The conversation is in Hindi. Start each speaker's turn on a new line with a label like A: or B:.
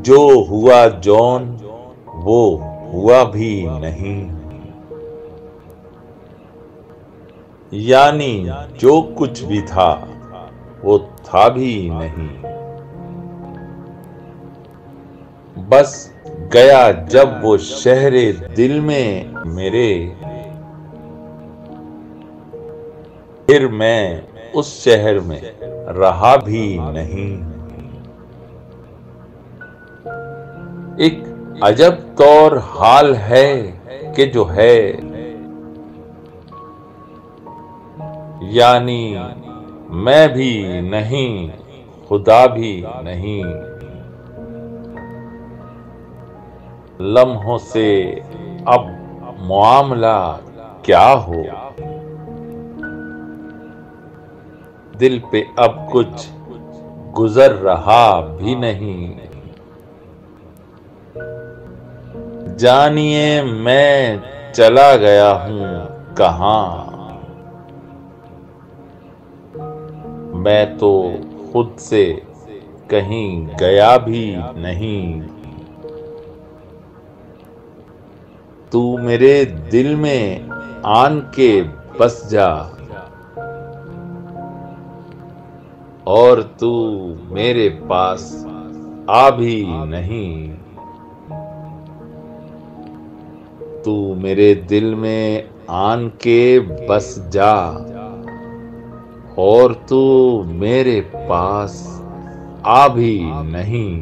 A: जो हुआ जौन वो हुआ भी नहीं, यानी जो कुछ भी था वो था भी नहीं। बस गया जब वो शहरे दिल में मेरे, फिर मैं उस शहर में रहा भी नहीं। एक अजब तौर हाल है कि जो है, यानी मैं भी नहीं खुदा भी नहीं। लम्हों से अब मुआमला क्या हो, दिल पे अब कुछ गुजर रहा भी नहीं। जानिए मैं चला गया हूँ कहाँ, मैं तो खुद से कहीं गया भी नहीं। तू मेरे दिल में आन के बस जा, और तू मेरे पास आ भी नहीं। तू मेरे दिल में आन के बस जा, और तू मेरे पास आ भी नहीं।